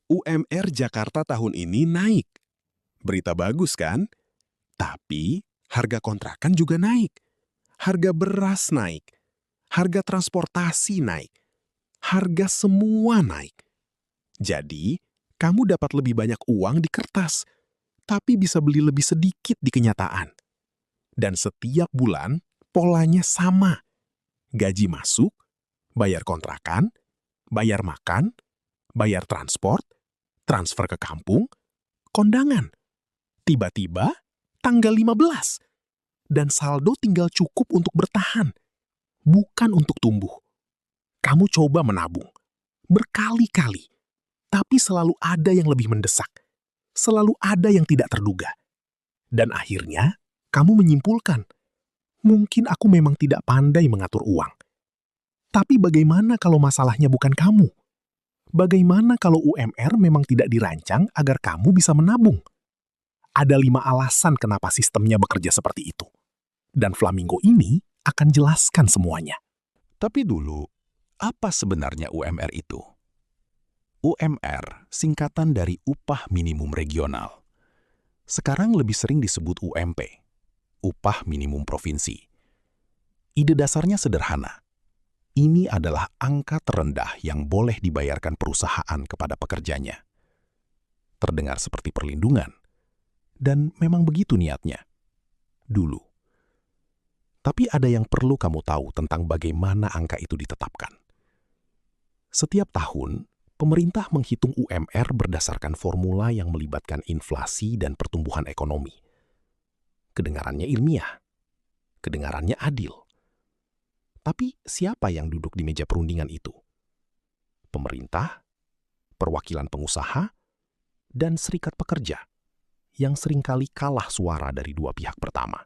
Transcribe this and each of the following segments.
UMR Jakarta tahun ini naik. Berita bagus kan? Tapi harga kontrakan juga naik. Harga beras naik. Harga transportasi naik. Harga semua naik. Jadi, kamu dapat lebih banyak uang di kertas, tapi bisa beli lebih sedikit di kenyataan. Dan setiap bulan, polanya sama. Gaji masuk, bayar kontrakan, bayar makan, bayar transport, transfer ke kampung, kondangan. Tiba-tiba, tanggal 15. Dan saldo tinggal cukup untuk bertahan, bukan untuk tumbuh. Kamu coba menabung, berkali-kali, tapi selalu ada yang lebih mendesak. Selalu ada yang tidak terduga. Dan akhirnya, kamu menyimpulkan, mungkin aku memang tidak pandai mengatur uang. Tapi bagaimana kalau masalahnya bukan kamu? Bagaimana kalau UMR memang tidak dirancang agar kamu bisa menabung? Ada 5 alasan kenapa sistemnya bekerja seperti itu. Dan Flamingo ini akan jelaskan semuanya. Tapi dulu, apa sebenarnya UMR itu? UMR singkatan dari Upah Minimum Regional. Sekarang lebih sering disebut UMP, Upah Minimum Provinsi. Ide dasarnya sederhana. Ini adalah angka terendah yang boleh dibayarkan perusahaan kepada pekerjanya. Terdengar seperti perlindungan, dan memang begitu niatnya. Dulu. Tapi ada yang perlu kamu tahu tentang bagaimana angka itu ditetapkan. Setiap tahun, pemerintah menghitung UMR berdasarkan formula yang melibatkan inflasi dan pertumbuhan ekonomi. Kedengarannya ilmiah, kedengarannya adil. Tapi siapa yang duduk di meja perundingan itu? Pemerintah, perwakilan pengusaha, dan serikat pekerja yang seringkali kalah suara dari dua pihak pertama.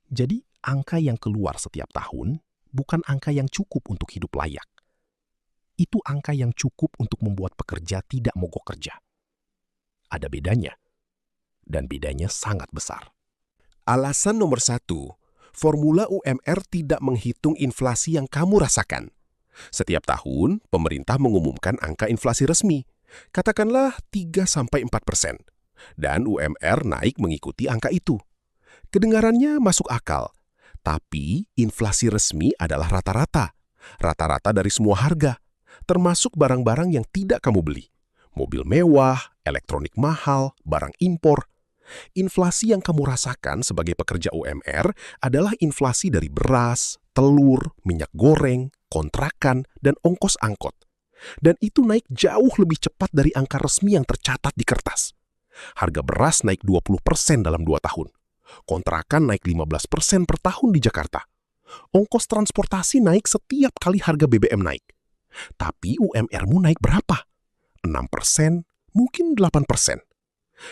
Jadi, angka yang keluar setiap tahun bukan angka yang cukup untuk hidup layak. Itu angka yang cukup untuk membuat pekerja tidak mogok kerja. Ada bedanya, dan bedanya sangat besar. Alasan nomor 1, formula UMR tidak menghitung inflasi yang kamu rasakan. Setiap tahun, pemerintah mengumumkan angka inflasi resmi, katakanlah 3-4%, dan UMR naik mengikuti angka itu. Kedengarannya masuk akal, tapi inflasi resmi adalah rata-rata. Rata-rata dari semua harga, termasuk barang-barang yang tidak kamu beli. Mobil mewah, elektronik mahal, barang impor. Inflasi yang kamu rasakan sebagai pekerja UMR adalah inflasi dari beras, telur, minyak goreng, kontrakan, dan ongkos angkot. Dan itu naik jauh lebih cepat dari angka resmi yang tercatat di kertas. Harga beras naik 20% dalam 2 tahun. Kontrakan naik 15% per tahun di Jakarta. Ongkos transportasi naik setiap kali harga BBM naik. Tapi UMR-mu naik berapa? 6%, mungkin 8%.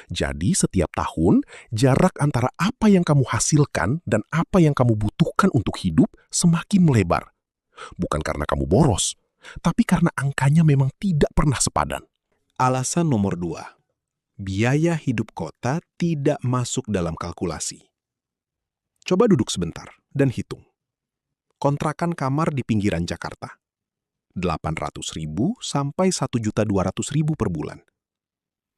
Jadi setiap tahun, jarak antara apa yang kamu hasilkan dan apa yang kamu butuhkan untuk hidup semakin melebar. Bukan karena kamu boros, tapi karena angkanya memang tidak pernah sepadan. Alasan nomor 2. Biaya hidup kota tidak masuk dalam kalkulasi. Coba duduk sebentar dan hitung. Kontrakan kamar di pinggiran Jakarta. 800.000 sampai 1.200.000 per bulan.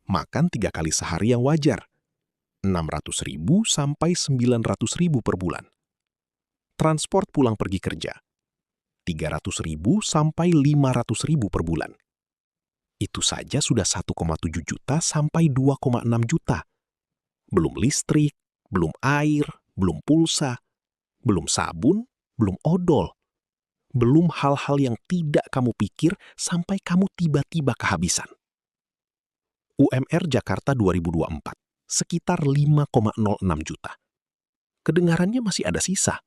Makan 3 kali sehari yang wajar. 600.000 sampai 900.000 per bulan. Transport pulang pergi kerja. 300.000 sampai 500.000 per bulan. Itu saja sudah 1,7 juta sampai 2,6 juta. Belum listrik, belum air, belum pulsa, belum sabun, belum odol. Belum hal-hal yang tidak kamu pikir sampai kamu tiba-tiba kehabisan. UMR Jakarta 2024, sekitar 5,06 juta. Kedengarannya masih ada sisa.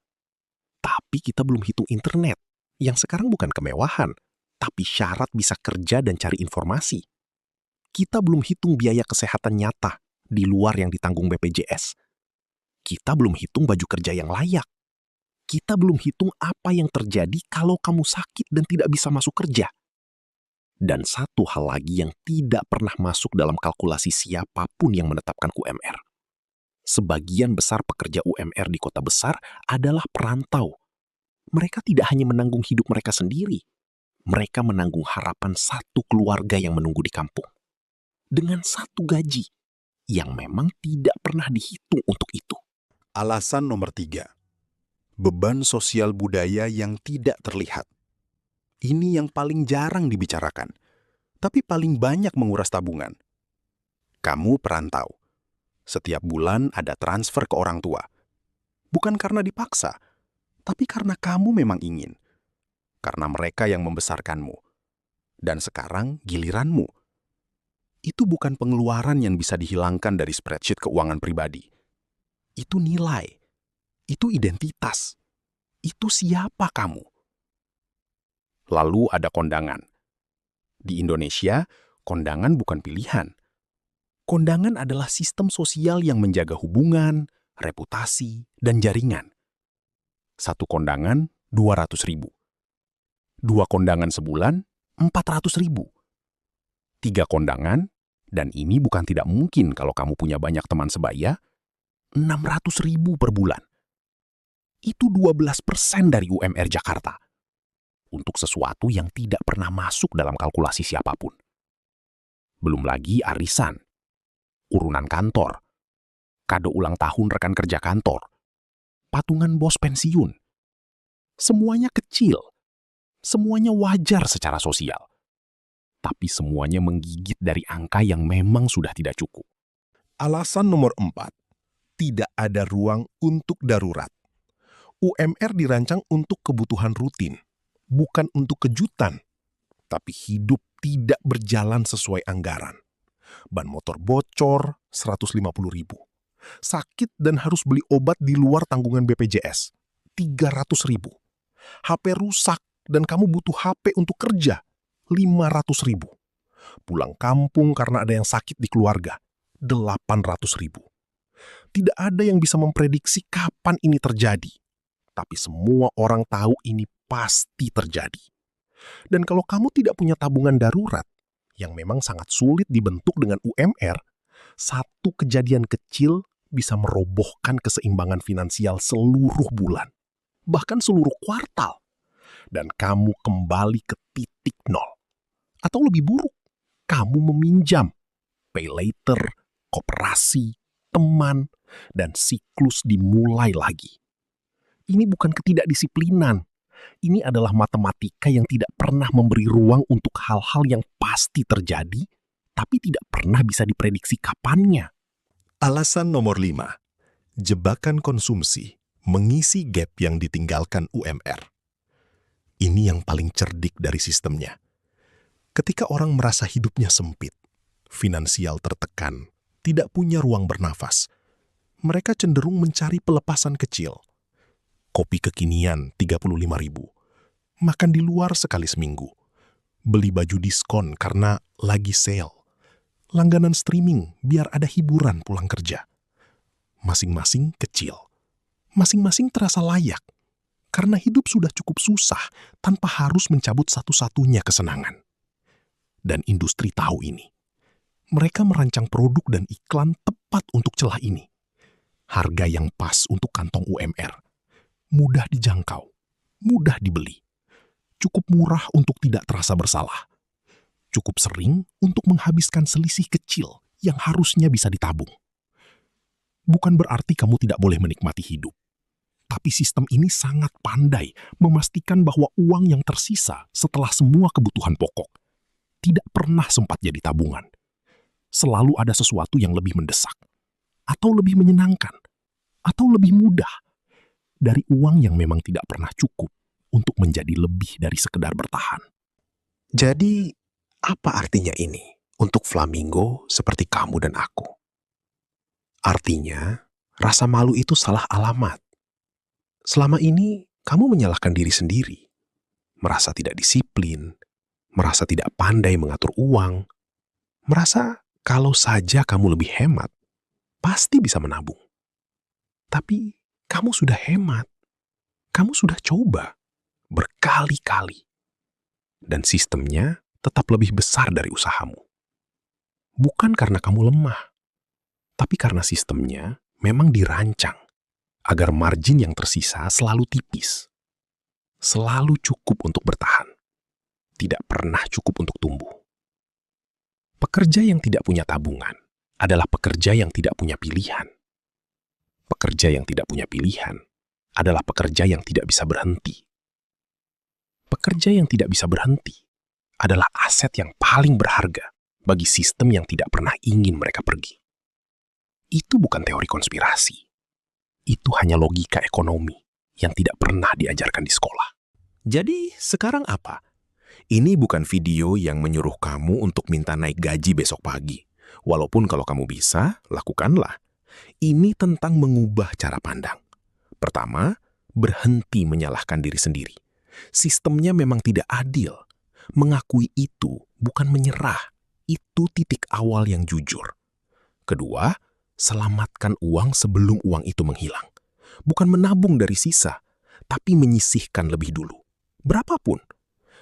Tapi kita belum hitung internet, yang sekarang bukan kemewahan, tapi syarat bisa kerja dan cari informasi. Kita belum hitung biaya kesehatan nyata di luar yang ditanggung BPJS. Kita belum hitung baju kerja yang layak. Kita belum hitung apa yang terjadi kalau kamu sakit dan tidak bisa masuk kerja. Dan satu hal lagi yang tidak pernah masuk dalam kalkulasi siapapun yang menetapkan UMR. Sebagian besar pekerja UMR di kota besar adalah perantau. Mereka tidak hanya menanggung hidup mereka sendiri, mereka menanggung harapan satu keluarga yang menunggu di kampung. Dengan satu gaji yang memang tidak pernah dihitung untuk itu. Alasan nomor 3. Beban sosial budaya yang tidak terlihat. Ini yang paling jarang dibicarakan, tapi paling banyak menguras tabungan. Kamu perantau. Setiap bulan ada transfer ke orang tua. Bukan karena dipaksa, tapi karena kamu memang ingin. Karena mereka yang membesarkanmu. Dan sekarang giliranmu. Itu bukan pengeluaran yang bisa dihilangkan dari spreadsheet keuangan pribadi. Itu nilai. Itu identitas. Itu siapa kamu. Lalu ada kondangan. Di Indonesia, kondangan bukan pilihan. Kondangan adalah sistem sosial yang menjaga hubungan, reputasi, dan jaringan. Satu kondangan, 200.000. 2 kondangan sebulan, 400.000. 3 kondangan, dan ini bukan tidak mungkin kalau kamu punya banyak teman sebaya, 600.000 per bulan. Itu 12% dari UMR Jakarta. Untuk sesuatu yang tidak pernah masuk dalam kalkulasi siapapun. Belum lagi arisan, urunan kantor, kado ulang tahun rekan kerja kantor, patungan bos pensiun. Semuanya kecil, semuanya wajar secara sosial. Tapi semuanya menggigit dari angka yang memang sudah tidak cukup. Alasan nomor 4. Tidak ada ruang untuk darurat. UMR dirancang untuk kebutuhan rutin, bukan untuk kejutan. Tapi hidup tidak berjalan sesuai anggaran. Ban motor bocor, 150.000. Sakit dan harus beli obat di luar tanggungan BPJS, 300.000. HP rusak dan kamu butuh HP untuk kerja, 500.000. Pulang kampung karena ada yang sakit di keluarga, 800.000. Tidak ada yang bisa memprediksi kapan ini terjadi. Tapi semua orang tahu ini pasti terjadi. Dan kalau kamu tidak punya tabungan darurat, yang memang sangat sulit dibentuk dengan UMR, satu kejadian kecil bisa merobohkan keseimbangan finansial seluruh bulan. Bahkan seluruh kuartal. Dan kamu kembali ke titik nol. Atau lebih buruk, kamu meminjam. Pay later, koperasi, teman, dan siklus dimulai lagi. Ini bukan ketidakdisiplinan. Ini adalah matematika yang tidak pernah memberi ruang untuk hal-hal yang pasti terjadi, tapi tidak pernah bisa diprediksi kapannya. Alasan nomor 5. Jebakan konsumsi mengisi gap yang ditinggalkan UMR. Ini yang paling cerdik dari sistemnya. Ketika orang merasa hidupnya sempit, finansial tertekan, tidak punya ruang bernafas, mereka cenderung mencari pelepasan kecil. Kopi kekinian 35.000. Makan di luar sekali seminggu. Beli baju diskon karena lagi sale. Langganan streaming biar ada hiburan pulang kerja. Masing-masing kecil. Masing-masing terasa layak. Karena hidup sudah cukup susah tanpa harus mencabut satu-satunya kesenangan. Dan industri tahu ini. Mereka merancang produk dan iklan tepat untuk celah ini. Harga yang pas untuk kantong UMR. Mudah dijangkau, mudah dibeli. Cukup murah untuk tidak terasa bersalah. Cukup sering untuk menghabiskan selisih kecil yang harusnya bisa ditabung. Bukan berarti kamu tidak boleh menikmati hidup. Tapi sistem ini sangat pandai memastikan bahwa uang yang tersisa setelah semua kebutuhan pokok tidak pernah sempat jadi tabungan. Selalu ada sesuatu yang lebih mendesak, atau lebih menyenangkan, atau lebih mudah dari uang yang memang tidak pernah cukup untuk menjadi lebih dari sekedar bertahan. Jadi, apa artinya ini untuk flamingo seperti kamu dan aku? Artinya, rasa malu itu salah alamat. Selama ini, kamu menyalahkan diri sendiri. Merasa tidak disiplin, merasa tidak pandai mengatur uang, merasa kalau saja kamu lebih hemat, pasti bisa menabung. Tapi, kamu sudah hemat. Kamu sudah coba berkali-kali. Dan sistemnya tetap lebih besar dari usahamu. Bukan karena kamu lemah, tapi karena sistemnya memang dirancang agar margin yang tersisa selalu tipis. Selalu cukup untuk bertahan. tidak pernah cukup untuk tumbuh. Pekerja yang tidak punya tabungan adalah pekerja yang tidak punya pilihan. Pekerja yang tidak punya pilihan adalah pekerja yang tidak bisa berhenti. Pekerja yang tidak bisa berhenti adalah aset yang paling berharga bagi sistem yang tidak pernah ingin mereka pergi. Itu bukan teori konspirasi. Itu hanya logika ekonomi yang tidak pernah diajarkan di sekolah. Jadi, sekarang apa? Ini bukan video yang menyuruh kamu untuk minta naik gaji besok pagi. Walaupun kalau kamu bisa, lakukanlah. Ini tentang mengubah cara pandang. Pertama, berhenti menyalahkan diri sendiri. Sistemnya memang tidak adil. Mengakui itu bukan menyerah. Itu titik awal yang jujur. Kedua, selamatkan uang sebelum uang itu menghilang. Bukan menabung dari sisa, tapi menyisihkan lebih dulu. Berapapun.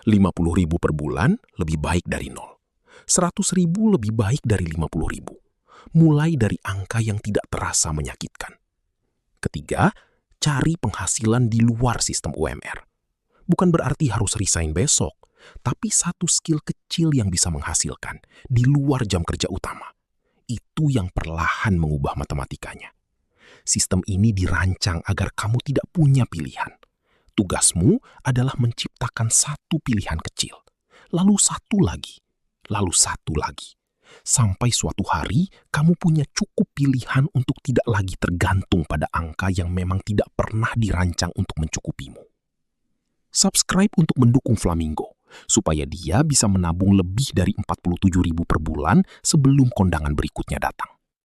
50.000 per bulan lebih baik dari 0. 100.000 lebih baik dari 50.000. Mulai dari angka yang tidak terasa menyakitkan. Ketiga, cari penghasilan di luar sistem UMR. Bukan berarti harus resign besok, tapi satu skill kecil yang bisa menghasilkan di luar jam kerja utama. Itu yang perlahan mengubah matematikanya. Sistem ini dirancang agar kamu tidak punya pilihan. Tugasmu adalah menciptakan satu pilihan kecil, lalu satu lagi, lalu satu lagi. Sampai suatu hari, kamu punya cukup pilihan untuk tidak lagi tergantung pada angka yang memang tidak pernah dirancang untuk mencukupimu. Subscribe untuk mendukung Flamingo, supaya dia bisa menabung lebih dari 47.000 per bulan sebelum kondangan berikutnya datang.